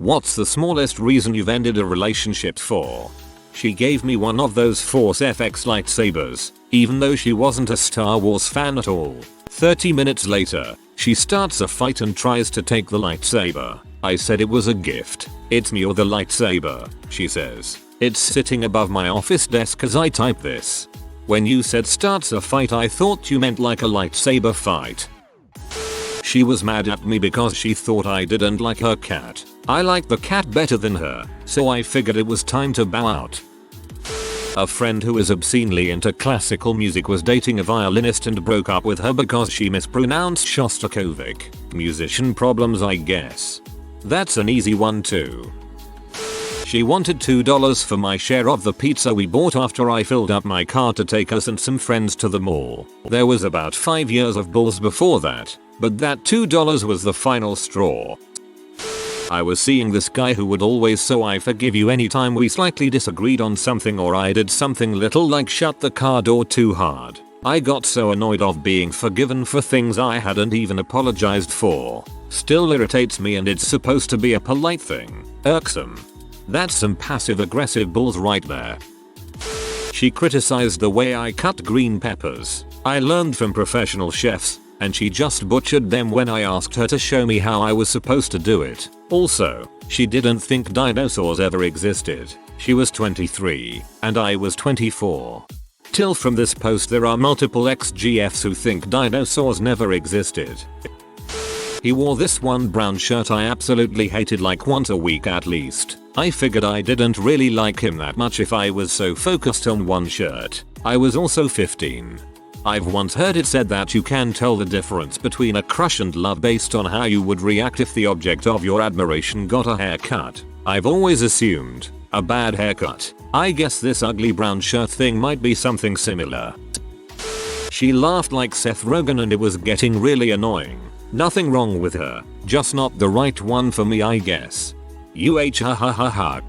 What's the smallest reason you've ended a relationship for? She gave me one of those Force FX lightsabers, even though she wasn't a Star Wars fan at all. 30 minutes later, she starts a fight and tries to take the lightsaber. I said it was a gift. It's me or the lightsaber, she says. It's sitting above my office desk as I type this. When you said starts a fight, I thought you meant like a lightsaber fight. She was mad at me because she thought I didn't like her cat. I like the cat better than her, so I figured it was time to bow out. A friend who is obscenely into classical music was dating a violinist and broke up with her because she mispronounced Shostakovich. Musician problems, I guess. That's an easy one too. She wanted $2 for my share of the pizza we bought after I filled up my car to take us and some friends to the mall. There was about 5 years of bulls before that, but that $2 was the final straw. I was seeing this guy who would always "so I forgive you" anytime we slightly disagreed on something or I did something little like shut the car door too hard. I got so annoyed of being forgiven for things I hadn't even apologized for. Still irritates me, and it's supposed to be a polite thing. Irksome. That's some passive aggressive bulls right there. She criticized the way I cut green peppers. I learned from professional chefs, and she just butchered them when I asked her to show me how I was supposed to do it. Also, she didn't think dinosaurs ever existed. She was 23, and I was 24. Till from this post there are multiple ex-GFs who think dinosaurs never existed. He wore this one brown shirt I absolutely hated like once a week at least. I figured I didn't really like him that much if I was so focused on one shirt. I was also 15. I've once heard it said that you can tell the difference between a crush and love based on how you would react if the object of your admiration got a haircut. I've always assumed a bad haircut. I guess this ugly brown shirt thing might be something similar. She laughed like Seth Rogen and it was getting really annoying. Nothing wrong with her, just not the right one for me, I guess. Ha ha ha ha.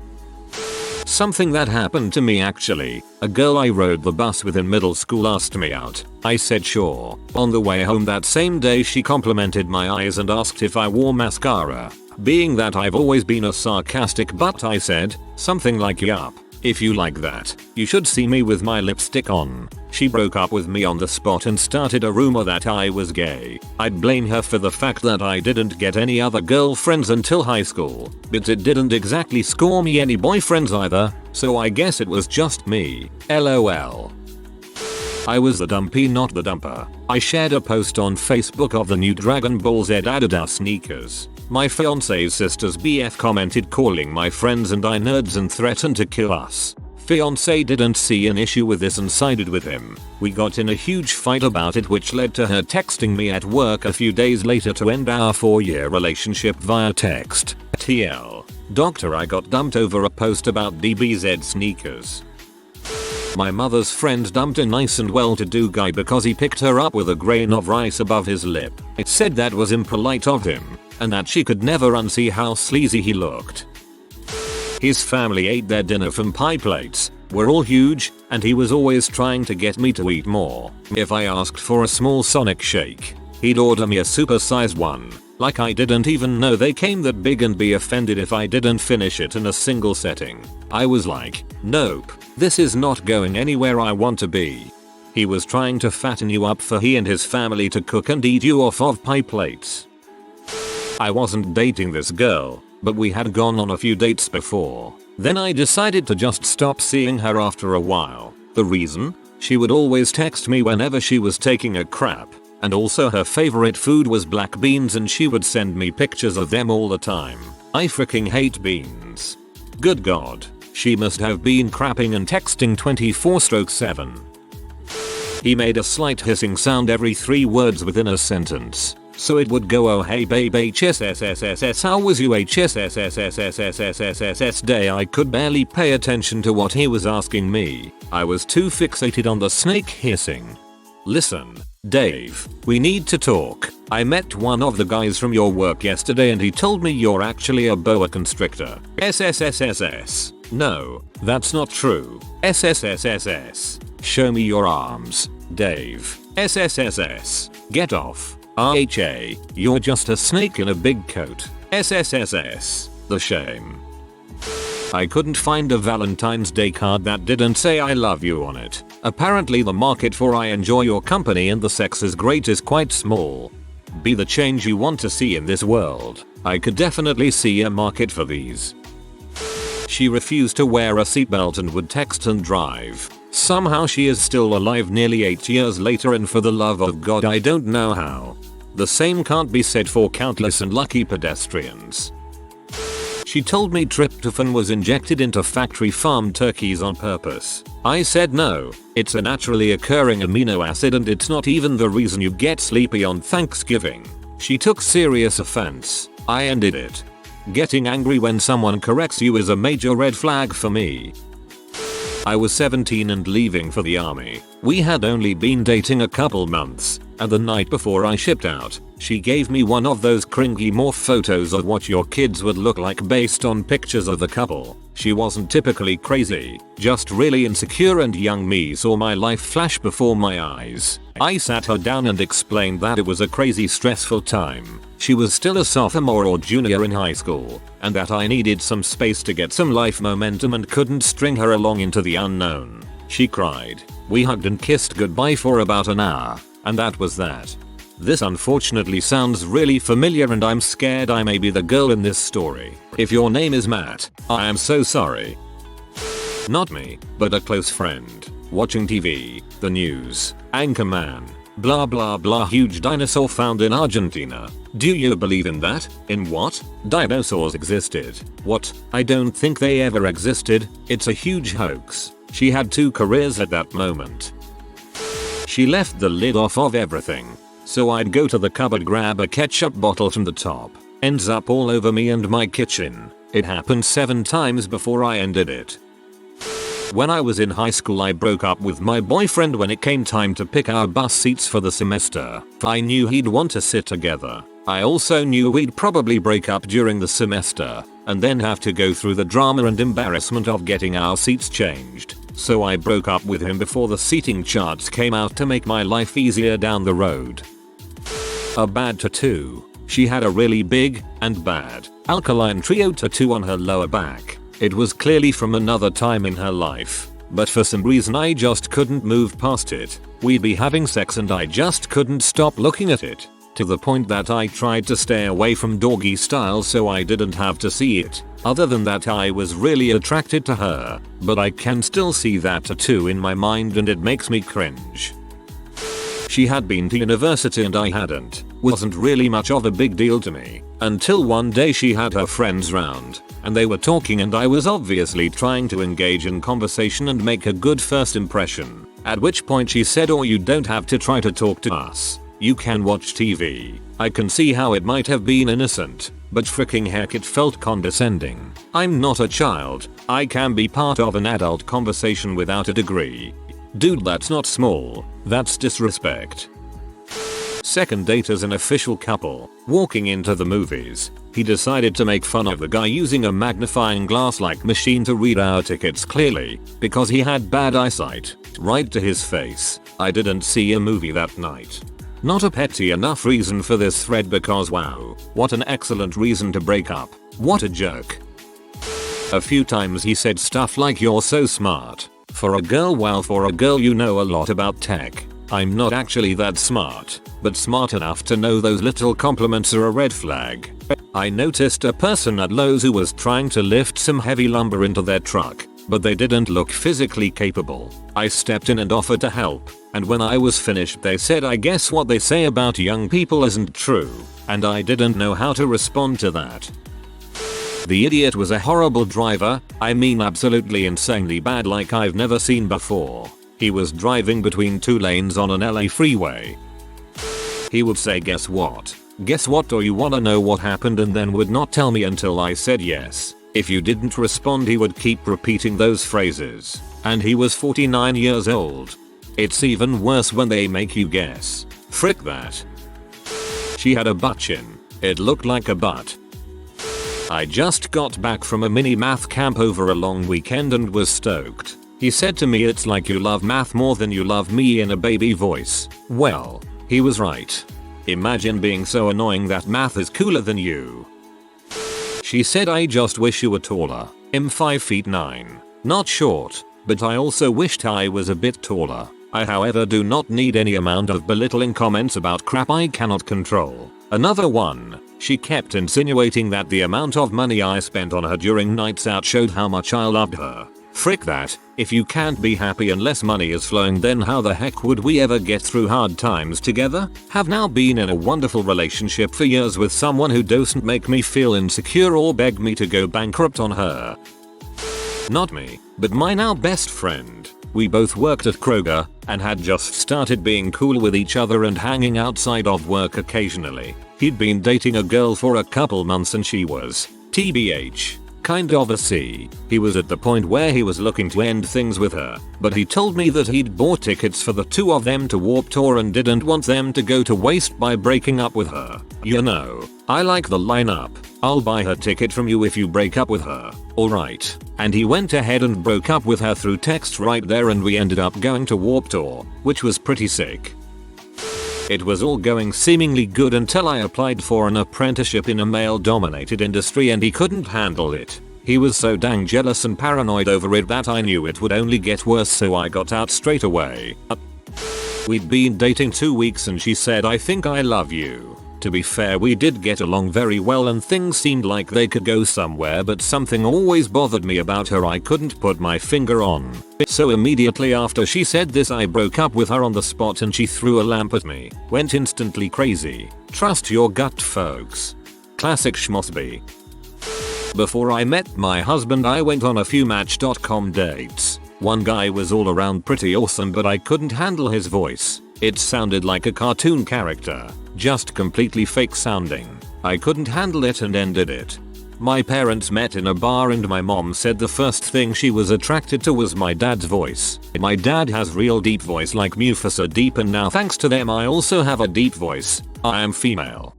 Something that happened to me actually. A girl I rode the bus with in middle school asked me out. I said sure. On the way home that same day she complimented my eyes and asked if I wore mascara. Being that I've always been a sarcastic butt, I said something like yup. If you like that, you should see me with my lipstick on. She broke up with me on the spot and started a rumor that I was gay. I'd blame her for the fact that I didn't get any other girlfriends until high school, but it didn't exactly score me any boyfriends either, so I guess it was just me. LOL. I was the dumpy, not the dumper. I shared a post on Facebook of the new Dragon Ball Z Adidas sneakers. My fiance's sister's BF commented calling my friends and I nerds and threatened to kill us. Fiance didn't see an issue with this and sided with him. We got in a huge fight about it, which led to her texting me at work a few days later to end our 4-year relationship via text. TL. Doctor, I got dumped over a post about DBZ sneakers. My mother's friend dumped a nice and well-to-do guy because he picked her up with a grain of rice above his lip. It said that was impolite of him, and that she could never unsee how sleazy he looked. His family ate their dinner from pie plates, were all huge, and he was always trying to get me to eat more. If I asked for a small Sonic shake, he'd order me a super-sized one. Like I didn't even know they came that big and be offended if I didn't finish it in a single setting. I was like, nope, this is not going anywhere I want to be. He was trying to fatten you up for he and his family to cook and eat you off of pie plates. I wasn't dating this girl, but we had gone on a few dates before. Then I decided to just stop seeing her after a while. The reason? She would always text me whenever she was taking a crap. And also her favorite food was black beans and she would send me pictures of them all the time. I freaking hate beans. Good god, she must have been crapping and texting 24/7. He made a slight hissing sound every 3 words within a sentence. So it would go, oh hey babe HSSSSS, how was you HSSSSSSSSSS day. I could barely pay attention to what he was asking me. I was too fixated on the snake hissing. Listen, Dave, we need to talk. I met one of the guys from your work yesterday and he told me you're actually a boa constrictor. SSSSS. No, that's not true. SSSSS. Show me your arms, Dave. SSSS. Get off. RHA. You're just a snake in a big coat. SSSS. The shame. I couldn't find a Valentine's Day card that didn't say I love you on it. Apparently the market for I enjoy your company and the sex is great is quite small. Be the change you want to see in this world. I could definitely see a market for these. She refused to wear a seatbelt and would text and drive. Somehow she is still alive nearly 8 years later, and for the love of God I don't know how. The same can't be said for countless and lucky pedestrians. She told me tryptophan was injected into factory farmed turkeys on purpose. I said no, it's a naturally occurring amino acid and it's not even the reason you get sleepy on Thanksgiving. She took serious offense. I ended it. Getting angry when someone corrects you is a major red flag for me. I was 17 and leaving for the army. We had only been dating a couple months, and the night before I shipped out, she gave me one of those cringy morph photos of what your kids would look like based on pictures of the couple. She wasn't typically crazy, just really insecure, and young me saw my life flash before my eyes. I sat her down and explained that it was a crazy stressful time. She was still a sophomore or junior in high school, and that I needed some space to get some life momentum and couldn't string her along into the unknown. She cried. We hugged and kissed goodbye for about an hour, and that was that. This unfortunately sounds really familiar and I'm scared I may be the girl in this story. If your name is Matt, I am so sorry. Not me, but a close friend. Watching TV, the news, Anchorman, blah blah blah, huge dinosaur found in Argentina. Do you believe in that? In what? Dinosaurs existed. What? I don't think they ever existed. It's a huge hoax. She had 2 careers at that moment. She left the lid off of everything. So I'd go to the cupboard, grab a ketchup bottle from the top. Ends up all over me and my kitchen. It happened 7 times before I ended it. When I was in high school I broke up with my boyfriend when it came time to pick our bus seats for the semester. I knew he'd want to sit together. I also knew we'd probably break up during the semester, and then have to go through the drama and embarrassment of getting our seats changed. So I broke up with him before the seating charts came out to make my life easier down the road. A bad tattoo. She had a really big and bad alkaline trio tattoo on her lower back. It was clearly from another time in her life, but for some reason I just couldn't move past it. We'd be having sex and I just couldn't stop looking at it, to the point that I tried to stay away from doggy style so I didn't have to see it. Other than that, I was really attracted to her, but I can still see that tattoo in my mind and it makes me cringe. She had been to university and I hadn't. Wasn't really much of a big deal to me, until one day she had her friends round, and they were talking and I was obviously trying to engage in conversation and make a good first impression. At which point she said, "Oh, you don't have to try to talk to us. You can watch TV." I can see how it might have been innocent, but freaking heck, it felt condescending. I'm not a child. I can be part of an adult conversation without a degree. Dude, that's not small. That's disrespect. Second date as an official couple. Walking into the movies, he decided to make fun of the guy using a magnifying glass-like machine to read our tickets clearly, because he had bad eyesight, right to his face. I didn't see a movie that night. Not a petty enough reason for this thread, because wow, what an excellent reason to break up. What a jerk. A few times he said stuff like, "You're so smart. For a girl, wow, for a girl you know a lot about tech." I'm not actually that smart, but smart enough to know those little compliments are a red flag. I noticed a person at Lowe's who was trying to lift some heavy lumber into their truck, but they didn't look physically capable. I stepped in and offered to help, and when I was finished they said, "I guess what they say about young people isn't true," and I didn't know how to respond to that. The idiot was a horrible driver. I mean absolutely insanely bad, like I've never seen before. He was driving between 2 lanes on an LA freeway. He would say, "Guess what? Guess what? Or you wanna know what happened?" and then would not tell me until I said yes. If you didn't respond, he would keep repeating those phrases. And he was 49 years old. It's even worse when they make you guess. Frick that. She had a butt chin. It looked like a butt. I just got back from a mini math camp over a long weekend and was stoked. He said to me, "It's like you love math more than you love me," in a baby voice. Well, he was right. Imagine being so annoying that math is cooler than you. She said, I just wish you were taller. I'm 5'9". Not short, but I also wished I was a bit taller. I however do not need any amount of belittling comments about crap I cannot control. Another one. She kept insinuating that the amount of money I spent on her during nights out showed how much I loved her. Frick that. If you can't be happy unless money is flowing, then how the heck would we ever get through hard times together? Have now been in a wonderful relationship for years with someone who doesn't make me feel insecure or beg me to go bankrupt on her. Not me, but my now best friend. We both worked at Kroger and had just started being cool with each other and hanging outside of work occasionally. He'd been dating a girl for a couple months and she was, TBH, kind of a C. He was at the point where he was looking to end things with her, but he told me that he'd bought tickets for the two of them to Warped Tour and didn't want them to go to waste by breaking up with her. You know, I like the lineup. I'll buy her ticket from you if you break up with her. Alright. And he went ahead and broke up with her through text right there, and we ended up going to Warped Tour, which was pretty sick. It was all going seemingly good until I applied for an apprenticeship in a male-dominated industry and he couldn't handle it. He was so dang jealous and paranoid over it that I knew it would only get worse, so I got out straight away. We'd been dating 2 weeks and she said, I think I love you. To be fair, we did get along very well and things seemed like they could go somewhere, but something always bothered me about her I couldn't put my finger on. So immediately after she said this, I broke up with her on the spot and she threw a lamp at me. Went instantly crazy. Trust your gut, folks. Classic schmossby. Before I met my husband, I went on a few Match.com dates. One guy was all around pretty awesome, but I couldn't handle his voice. It sounded like a cartoon character. Just completely fake sounding. I couldn't handle it and ended it. My parents met in a bar and my mom said the first thing she was attracted to was my dad's voice. My dad has real deep voice like Mufasa deep, and now thanks to them I also have a deep voice. I am female.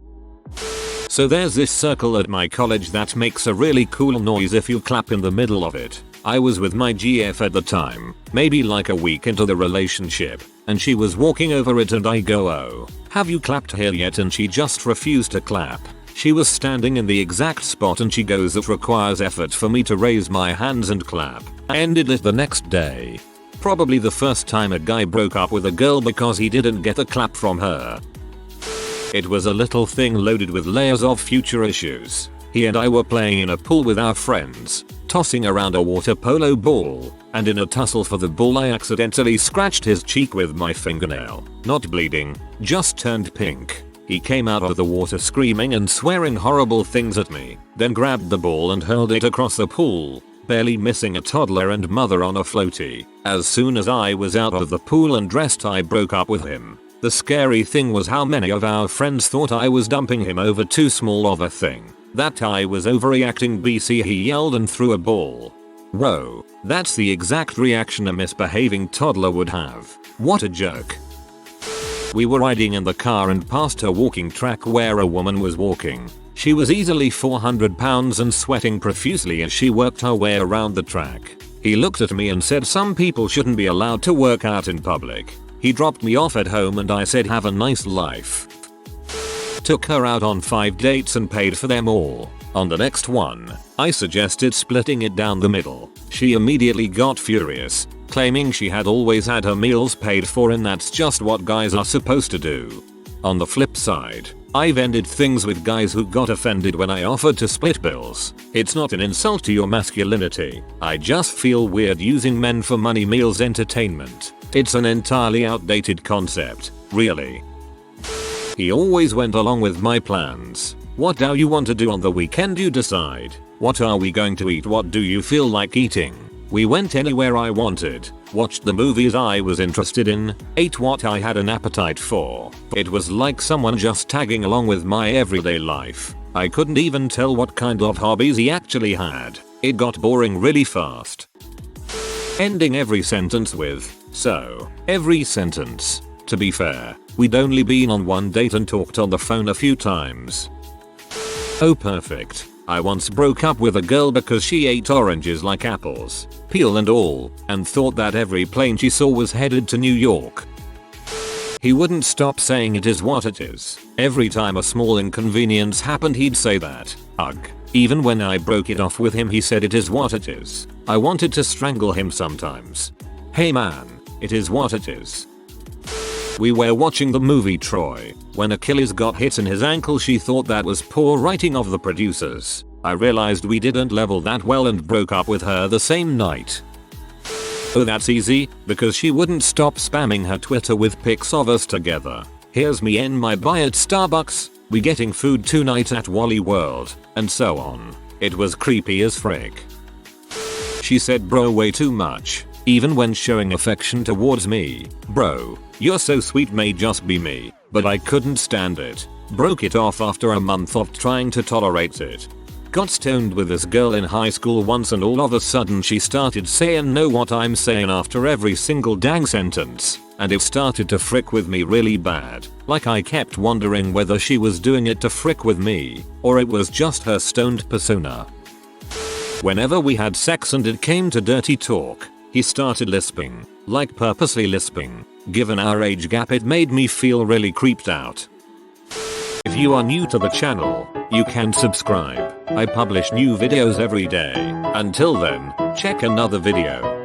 So there's this circle at my college that makes a really cool noise if you clap in the middle of it. I was with my GF at the time, maybe like a week into the relationship, and she was walking over it and I go, oh, have you clapped here yet? And she just refused to clap. She was standing in the exact spot and she goes, it requires effort for me to raise my hands and clap. I ended it the next day. Probably the first time a guy broke up with a girl because he didn't get a clap from her. It was a little thing loaded with layers of future issues. He and I were playing in a pool with our friends, tossing around a water polo ball, and in a tussle for the ball I accidentally scratched his cheek with my fingernail. Not bleeding, just turned pink. He came out of the water screaming and swearing horrible things at me, then grabbed the ball and hurled it across the pool, barely missing a toddler and mother on a floaty. As soon as I was out of the pool and dressed, I broke up with him. The scary thing was how many of our friends thought I was dumping him over too small of a thing. That I was overreacting. BC, he yelled and threw a ball. Whoa, that's the exact reaction a misbehaving toddler would have. What a jerk. We were riding in the car and passed a walking track where a woman was walking. She was easily 400 pounds and sweating profusely as she worked her way around the track. He looked at me and said some people shouldn't be allowed to work out in public. He dropped me off at home and I said have a nice life. Took her out on 5 dates and paid for them all. On the next one, I suggested splitting it down the middle. She immediately got furious, claiming she had always had her meals paid for and that's just what guys are supposed to do. On the flip side, I've ended things with guys who got offended when I offered to split bills. It's not an insult to your masculinity. I just feel weird using men for money meals entertainment. It's an entirely outdated concept, really. He always went along with my plans. What do you want to do on the weekend? You decide. What are we going to eat? What do you feel like eating? We went anywhere I wanted, watched the movies I was interested in, ate what I had an appetite for. It was like someone just tagging along with my everyday life. I couldn't even tell what kind of hobbies he actually had. It got boring really fast. Ending every sentence with, so, every sentence. To be fair, we'd only been on one date and talked on the phone a few times. Oh perfect. I once broke up with a girl because she ate oranges like apples, peel and all, and thought that every plane she saw was headed to New York. He wouldn't stop saying it is what it is. Every time a small inconvenience happened he'd say that. Ugh. Even when I broke it off with him he said it is what it is. I wanted to strangle him sometimes. Hey man, it is what it is. We were watching the movie Troy. When Achilles got hit in his ankle she thought that was poor writing of the producers. I realized we didn't level that well and broke up with her the same night. Oh that's easy, because she wouldn't stop spamming her Twitter with pics of us together. Here's me and my buy at Starbucks, we getting food tonight at Wally World, and so on. It was creepy as frick. She said bro way too much, even when showing affection towards me. Bro, you're so sweet may just be me, but I couldn't stand it. Broke it off after a month of trying to tolerate it. Got stoned with this girl in high school once and all of a sudden she started saying know what I'm saying after every single dang sentence, and it started to frick with me really bad. Like I kept wondering whether she was doing it to frick with me, or it was just her stoned persona. Whenever we had sex and it came to dirty talk, he started lisping, like purposely lisping. Given our age gap it made me feel really creeped out. If you are new to the channel, you can subscribe. I publish new videos every day. Until then, check another video.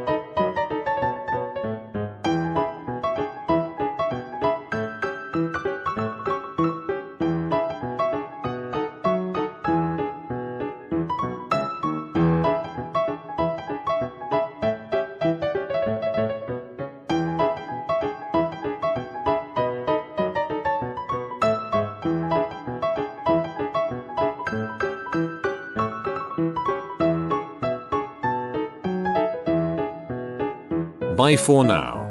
Bye for now.